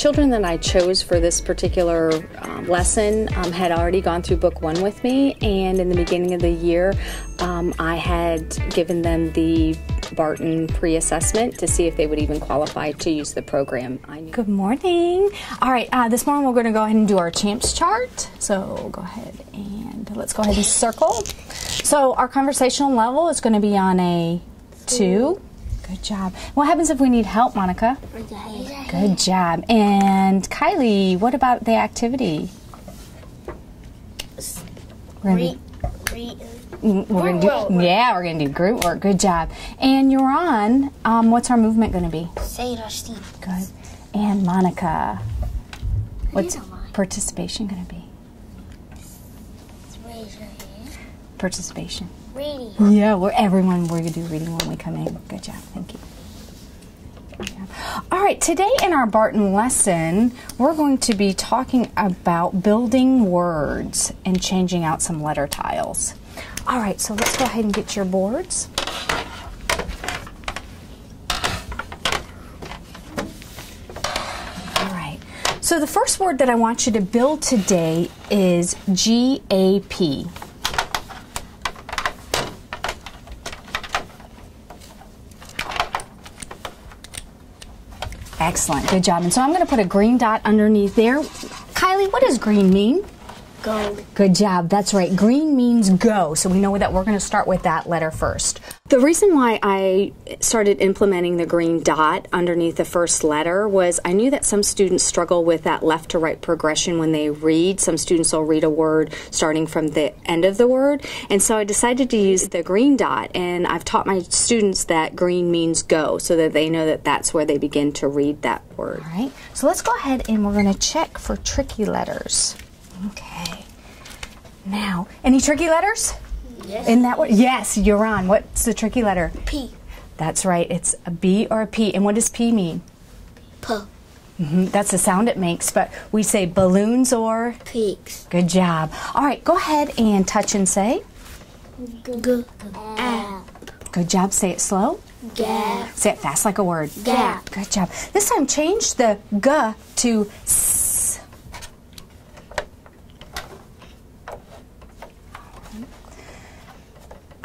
children that I chose for this particular lesson had already gone through book 1 with me, and in the beginning of the year I had given them the Barton pre-assessment to see if they would even qualify to use the program. Good morning. All right, this morning we're going to go ahead and do our champs chart. So go ahead and let's go ahead and circle. So our conversational level is going to be on a 2. Good job. What happens if we need help, Monica? Good job. And Kylie, what about the activity? We're going to do group work. Good job. And Yoran, what's our movement going to be? Say it or Steve. Good. And Monica, what's participation going to be? Raise your hand. Participation. Reading. Yeah, we're going to do reading when we come in. Good job. Thank you. Good job. All right, today in our Barton lesson, we're going to be talking about building words and changing out some letter tiles. All right, so let's go ahead and get your boards. All right, so the first word that I want you to build today is GAP. Excellent, good job. And so I'm going to put a green dot underneath there. Kylie, what does green mean? Go. Good job, that's right. Green means go, so we know that we're going to start with that letter first. The reason why I started implementing the green dot underneath the first letter was I knew that some students struggle with that left to right progression when they read. Some students will read a word starting from the end of the word, and so I decided to use the green dot, and I've taught my students that green means go so that they know that that's where they begin to read that word. All right, so let's go ahead and we're going to check for tricky letters. Okay. Now, any tricky letters? Yes. In that word? Yes, you're on. What's the tricky letter? P. That's right. It's a B or a P. And what does P mean? P. That's the sound it makes, but we say balloons or? Pigs. Good job. All right, go ahead and touch and say. Gap. Good job. Say it slow. Gap. Say it fast like a word. Gap. Good job. This time change the G to S.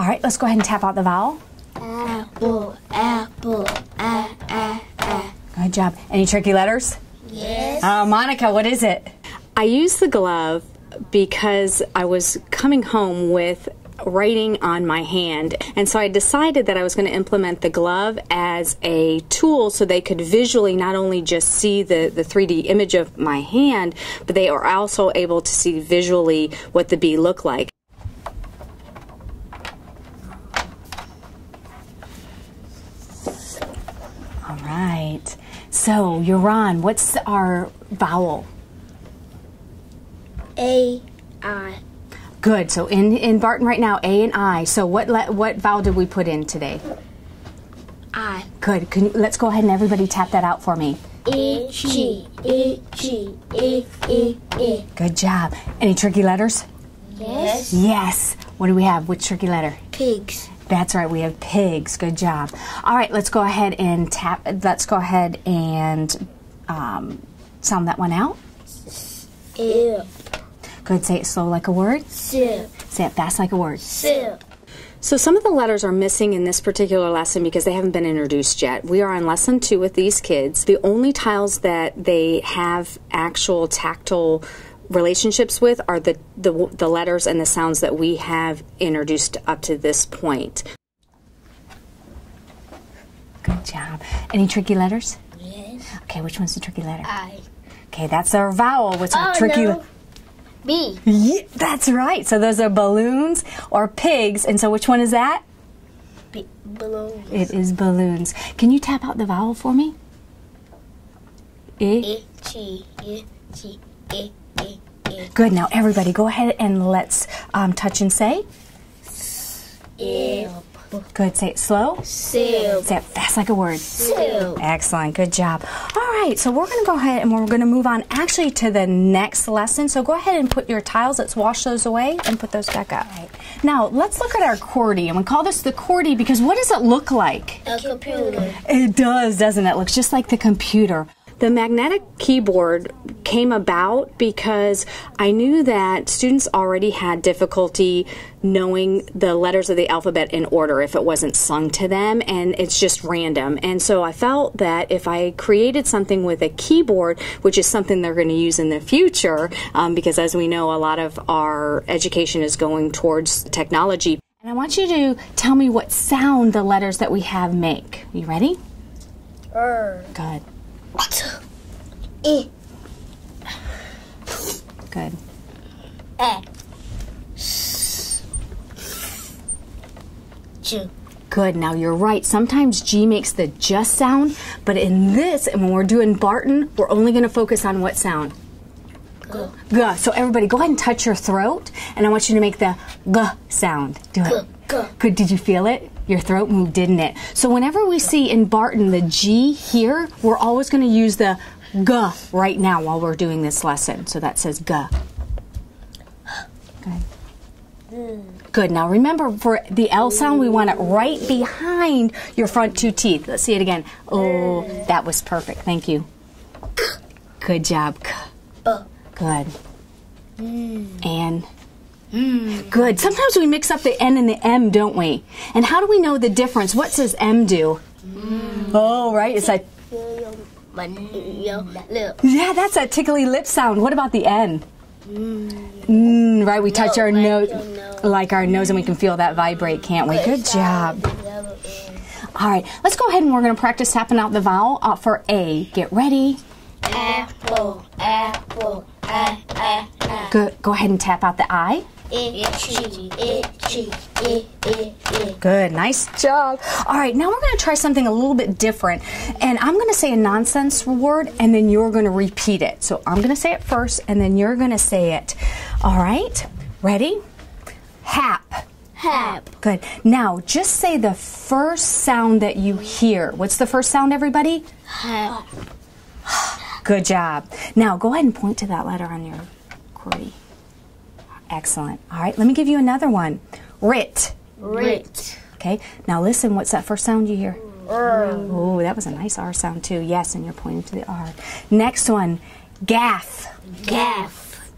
All right, let's go ahead and tap out the vowel. Apple. Apple. Good job. Any tricky letters? Yes. Monica, what is it? I used the glove because I was coming home with writing on my hand, and so I decided that I was going to implement the glove as a tool so they could visually not only just see the 3D image of my hand, but they are also able to see visually what the B looked like. All right. So, Yoran, what's our vowel? A. I. Good. So in Barton right now, A and I. So what vowel did we put in today? I. Good. Let's go ahead and everybody tap that out for me. Itchy. Itchy. E. Good job. Any tricky letters? Yes. Yes. What do we have? Which tricky letter? Pigs. That's right. We have pigs. Good job. All right. Let's go ahead and Let's go ahead and sound that one out. Sip. Good. Say it slow like a word. Sip. Say it fast like a word. Sip. So some of the letters are missing in this particular lesson because they haven't been introduced yet. We are on lesson 2 with these kids. The only tiles that they have actual tactile relationships with are the letters and the sounds that we have introduced up to this point. Good job. Any tricky letters? Yes. Okay, which one's the tricky letter? I. Okay, that's our vowel. What's our tricky letter? B. Yeah, that's right. So those are balloons or pigs. And so which one is that? Balloons. It is balloons. Can you tap out the vowel for me? E. Itchy. Itchy. E. Good. Now everybody go ahead and let's touch and say. Sip. Good. Say it slow. Sip. Say it fast like a word. Sip. Excellent. Good job. All right. So we're going to go ahead and we're going to move on actually to the next lesson. So go ahead and put your tiles. Let's wash those away and put those back up. Right. Now let's look at our QWERTY. And we call this the QWERTY because what does it look like? A computer. It does, doesn't it? It looks just like the computer. The magnetic keyboard came about because I knew that students already had difficulty knowing the letters of the alphabet in order if it wasn't sung to them, and it's just random. And so I felt that if I created something with a keyboard, which is something they're going to use in the future, because as we know, a lot of our education is going towards technology. And I want you to tell me what sound the letters that we have make. You ready? Good. E. Good. A. Good. Now you're right. Sometimes G makes the just sound, but in this, and when we're doing Barton, we're only going to focus on what sound? G. So everybody, go ahead and touch your throat, and I want you to make the G sound. Do it. Good. Did you feel it? Your throat moved, didn't it? So whenever we see in Barton the G here, we're always going to use the G right now while we're doing this lesson. So that says G. Good. Good. Now remember, for the L sound, we want it right behind your front two teeth. Let's see it again. Oh, that was perfect. Thank you. Good job. Good. And good. Sometimes we mix up the N and the M, don't we? And how do we know the difference? What does M do? Oh, right. It's like, yeah, that's a tickly lip sound. What about the N? Right, we touch our nose, like our nose, and we can feel that vibrate, can't we? Good job. All right, let's go ahead and we're going to practice tapping out the vowel for A. Get ready. Apple, apple, Good. Go ahead and tap out the I. itchy, itchy, Good. Nice job. All right, now we're going to try something a little bit different. And I'm going to say a nonsense word, and then you're going to repeat it. So I'm going to say it first, and then you're going to say it. All right? Ready? Hap. hap, Good. Now, just say the first sound that you hear. What's the first sound, everybody? hap, Good job. Now, go ahead and point to that letter on your QWERTY. Excellent. All right, let me give you another one. Rit. rit, Okay, now listen, what's that first sound you hear? Oh, that was a nice R sound too. Yes, and you're pointing to the R. Next one, gaff. gaff,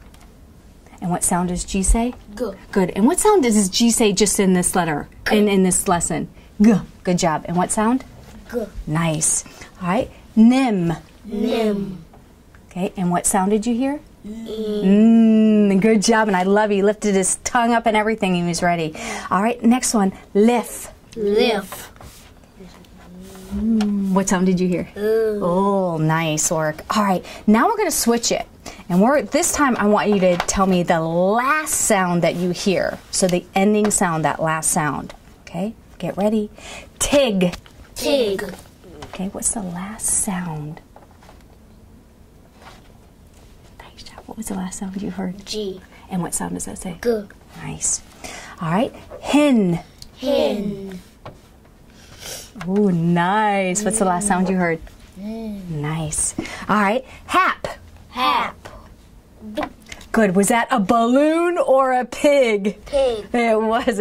And what sound does G say? G. Good. And what sound does G say just in this letter, in this lesson? G. Good job. And what sound? G. Nice. All right, nim. nim, Okay, and what sound did you hear? Good job, and I love he lifted his tongue up and everything. He was ready. All right, next one, lif. lif, What sound did you hear? Oh, nice work. All right, now we're going to switch it. And this time I want you to tell me the last sound that you hear. So the ending sound, that last sound. Okay, get ready. Tig. tig, Okay, what's the last sound? Nice job. What was the last sound you heard? G, And what sound does that say? G, Nice. All right, hen. hen, Ooh, nice. What's the last sound you heard? Nice. All right, hap. hap, Good. Was that a balloon or a pig? pig, It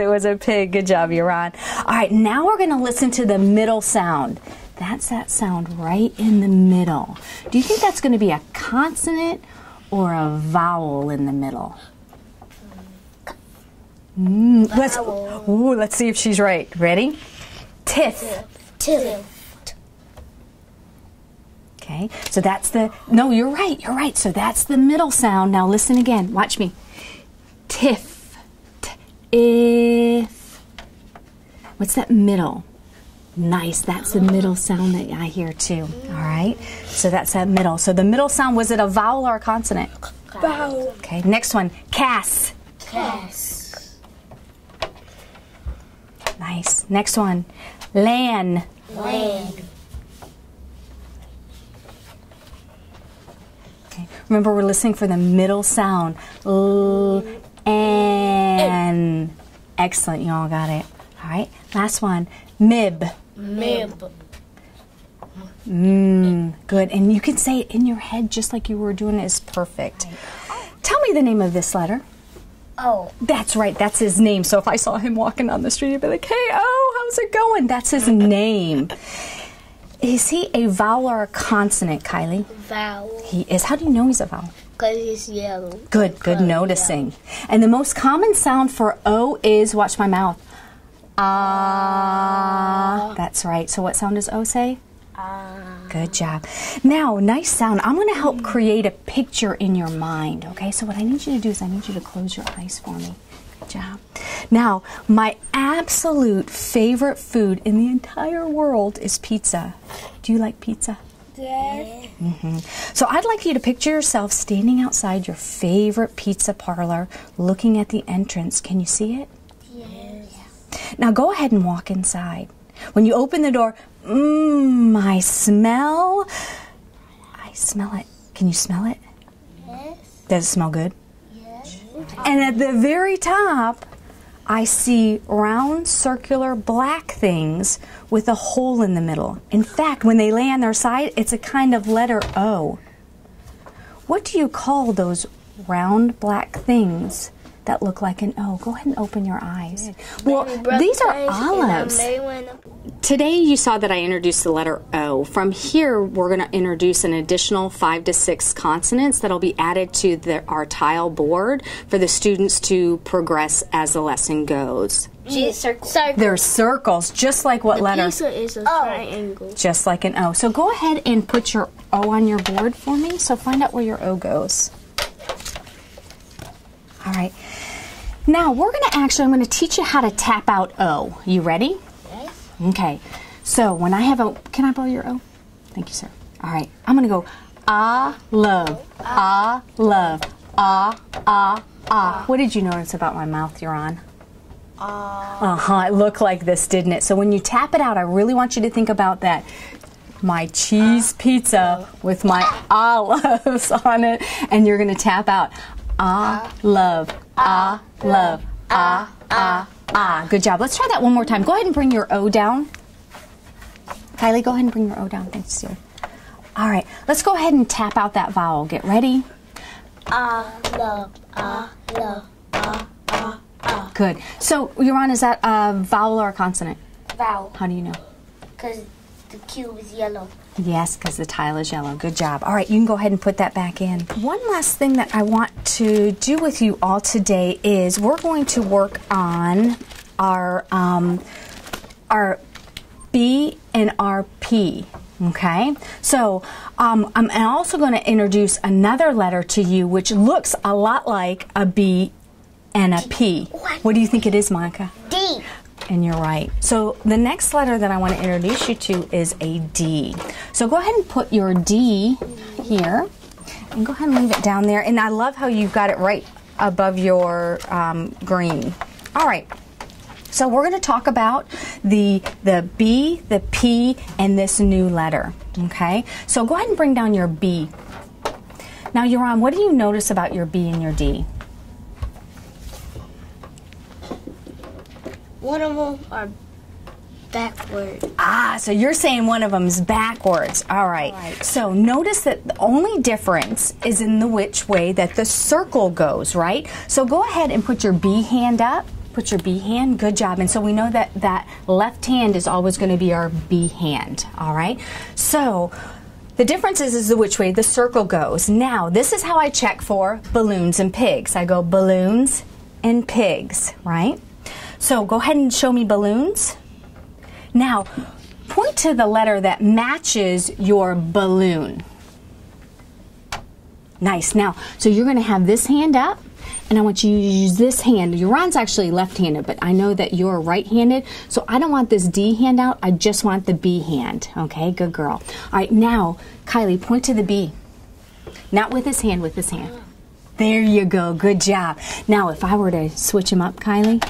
was a pig. Good job, Yaron. All right, now we're going to listen to the middle sound. That's that sound right in the middle. Do you think that's going to be a consonant or a vowel in the middle? Let's see if she's right. Ready? Tiff. tiff, Okay, so that's no, you're right. So that's the middle sound. Now listen again. Watch me. Tiff. If. What's that middle? Nice. That's the middle sound that I hear too. All right. So that's that middle. So the middle sound, was it a vowel or a consonant? vowel, Okay. Next one. Cass. cass, Nice. Next one. Lan. land, Okay. Remember, we're listening for the middle sound. L, N. Excellent. You all got it. All right. Last one. Mib. mib, Good. And you can say it in your head just like you were doing it. Is perfect. Tell me the name of this letter. O, That's right. That's his name. So if I saw him walking down the street, I'd be like, hey, oh, how's it going? That's his name. Is he a vowel or a consonant, Kylie? Vowel. He is. How do you know he's a vowel? Because he's yellow. Good noticing. And the most common sound for O is, watch my mouth, ah. That's right. So what sound does O say? Good job. Now, nice sound. I'm going to help create a picture in your mind, okay? So what I need you to do is I need you to close your eyes for me. Good job. Now, my absolute favorite food in the entire world is pizza. Do you like pizza? Yes. So I'd like you to picture yourself standing outside your favorite pizza parlor looking at the entrance. Can you see it? Yes. Now go ahead and walk inside. When you open the door, I smell it. Can you smell it? Yes. Does it smell good? Yes. And at the very top, I see round, circular, black things with a hole in the middle. In fact, when they lay on their side, it's a kind of letter O. What do you call those round, black things that look like an O? Go ahead and open your eyes. Well, these are olives. Today you saw that I introduced the letter O. From here, we're going to introduce an additional 5 to 6 consonants that'll be added to our tile board for the students to progress as the lesson goes. Circle. They're circles, just like what letter? Pizza is a triangle. Just like an O. So go ahead and put your O on your board for me. So find out where your O goes. All right. Now I'm going to teach you how to tap out O. You ready? Yes. Okay. So when I have O, can I borrow your O? Thank you, sir. All right. I'm going to go love, love, What did you notice about my mouth you're on? It looked like this, didn't it? So when you tap it out, I really want you to think about that. My cheese pizza with my olives on it, and you're going to tap out love, love, Good job. Let's try that one more time. Go ahead and bring your O down. Kylie, go ahead and bring your O down. Thanks, dear. All right, let's go ahead and tap out that vowel. Get ready. Love, love, Good. So, Yoran, is that a vowel or a consonant? vowel. How do you know? Because the cube is yellow. Yes, because the tile is yellow. Good job. All right, you can go ahead and put that back in. One last thing that I want to do with you all today is we're going to work on our B and our P. Okay, so I'm also going to introduce another letter to you which looks a lot like a B and a P. What do you think it is, Monica? D. And you're right. So the next letter that I want to introduce you to is a D. So go ahead and put your D here and go ahead and leave it down there. And I love how you've got it right above your green. All right. So we're going to talk about the B, the P, and this new letter. Okay. So go ahead and bring down your B. Now, Yoran, what do you notice about your B and your D? One of them are backward. So you're saying one of them's backwards. All right. So notice that the only difference is in the which way that the circle goes, right? So go ahead and put your B hand up. Put your B hand. Good job. And so we know that that left hand is always going to be our B hand. All right. So the difference is the which way the circle goes. Now, this is how I check for balloons and pigs. I go balloons and pigs, right? So go ahead and show me balloons. Now, point to the letter that matches your balloon. Nice. Now, so you're going to have this hand up, and I want you to use this hand. Yoran's actually left-handed, but I know that you're right-handed, so I don't want this D hand out. I just want the B hand. Okay, good girl. All right, now, Kylie, point to the B. Not with his hand, with his hand. There you go. Good job. Now, if I were to switch them up, Kylie.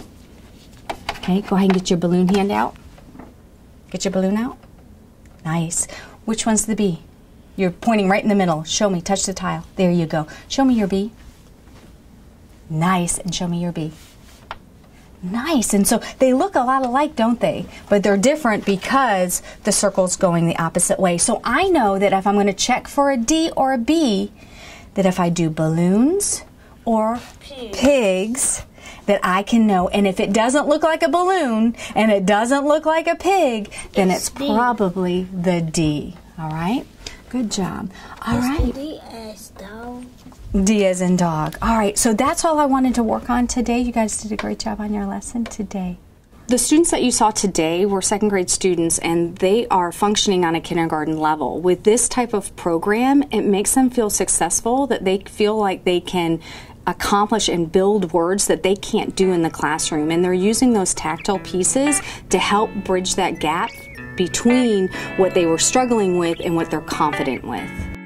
Okay, go ahead and get your balloon hand out. Get your balloon out. Nice. Which one's the B? You're pointing right in the middle. Show me. Touch the tile. There you go. Show me your B. Nice. And show me your B. Nice. And so they look a lot alike, don't they? But they're different because the circle's going the opposite way. So I know that if I'm going to check for a D or a B, that if I do balloons or pigs, that I can know. And if it doesn't look like a balloon and it doesn't look like a pig, then it's probably the D. All right? Good job. All right. D as dog. D as in dog. All right, so that's all I wanted to work on today. You guys did a great job on your lesson today. The students that you saw today were second grade students, and they are functioning on a kindergarten level. With this type of program, it makes them feel successful, that they feel like they can accomplish and build words that they can't do in the classroom. And they're using those tactile pieces to help bridge that gap between what they were struggling with and what they're confident with.